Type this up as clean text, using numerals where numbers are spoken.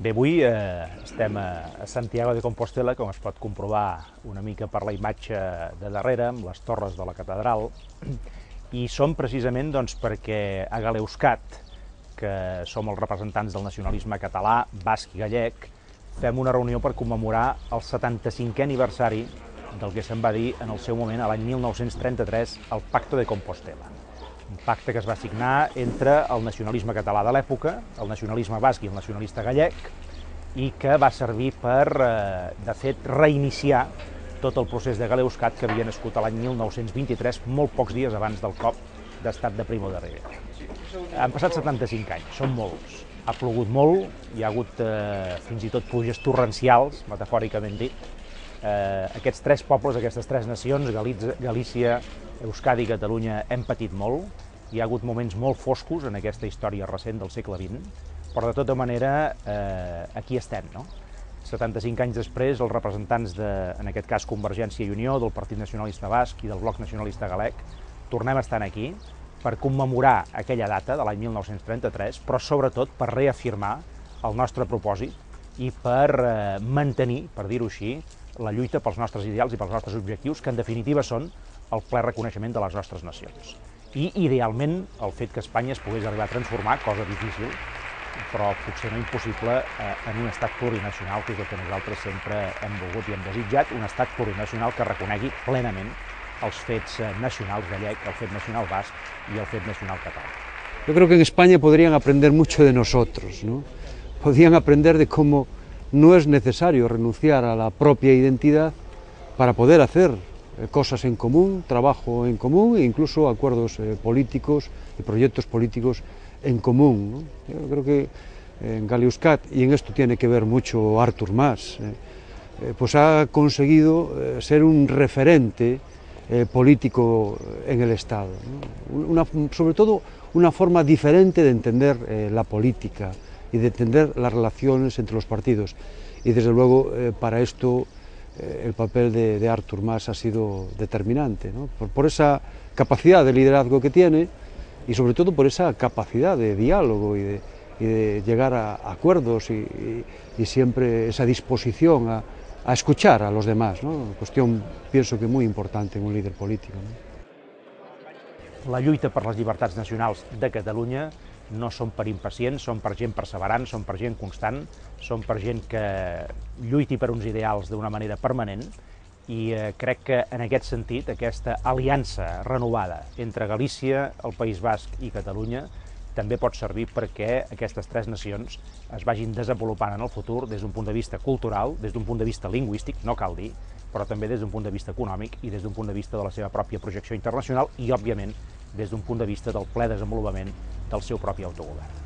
Bé, avui estem a Santiago de Compostela, com es pot comprovar una mica per la imatge de darrere, amb les torres de la catedral, i som precisament perquè a Galeuscat, que som els representants del nacionalisme català, basc i gallec, fem una reunió per commemorar el 75è aniversari del que se'n va dir en el seu moment, a l'any 1933, el Pacto de Compostela. Un pacte que es va signar entre el nacionalisme català de l'època, el nacionalisme basc i el nacionalista gallec, i que va servir per, de fet, reiniciar tot el procés de Galeuscat que havia nascut l'any 1923, molt pocs dies abans del cop d'estat de Primo de Rivera. Han passat 75 anys, són molts. Ha plogut molt, hi ha hagut fins i tot pluges torrencials, metafòricament dit. Aquests tres pobles, aquestes tres nacions, Galícia, Euskadi i Catalunya, hem patit molt. Hi ha hagut moments molt foscos en aquesta història recent del segle XX, però de tota manera aquí estem, no? 75 anys després, els representants de, en aquest cas, Convergència i Unió, del Partit Nacionalista Basc i del Bloc Nacionalista Galec, tornem a estar aquí per commemorar aquella data de l'any 1933, però sobretot per reafirmar el nostre propòsit i per mantenir, per dir-ho així, la lluita pels nostres ideals i pels nostres objectius, que en definitiva són el ple reconeixement de les nostres nacions. I, idealment, el fet que Espanya es pogués arribar a transformar, cosa difícil, però potser no impossible, en un estat plurinacional, que és el que nosaltres sempre hem volgut i hem desitjat, un estat plurinacional que reconegui plenament els fets nacionals gallec, el fet nacional basc y el fet nacional catalán. Yo creo que en España podrían aprender mucho de nosotros, ¿no? Podrían aprender de cómo no es necesario renunciar a la propia identidad para poder hacer cosas en común, trabajo en común e incluso acuerdos políticos y proyectos políticos en común, ¿no? Yo creo que en Galeuscat, y en esto tiene que ver mucho Artur Mas, pues ha conseguido ser un referente político en el Estado, ¿no? Sobre todo una forma diferente de entender la política y de entender las relaciones entre los partidos. Y desde luego para esto el papel de Artur Mas ha sido determinante, ¿no? Por esa capacidad de liderazgo que tiene y sobre todo por esa capacidad de diálogo y de llegar a acuerdos y siempre esa disposición a escuchar a los demás, ¿no? Cuestión, pienso que muy importante en un líder político, ¿no? La lluita per les llibertats nacionals de Catalunya no són per impacients, són per gent perseverant, són per gent constant, són per gent que lluiti per uns ideals d'una manera permanent, i crec que en aquest sentit aquesta aliança renovada entre Galícia, el País Basc i Catalunya també pot servir perquè aquestes tres nacions es vagin desenvolupant en el futur des d'un punt de vista cultural, des d'un punt de vista lingüístic, no cal dir, però també des d'un punt de vista econòmic i des d'un punt de vista de la seva pròpia projecció internacional i, òbviament, des d'un punt de vista del ple desenvolupament del seu propi autogovern.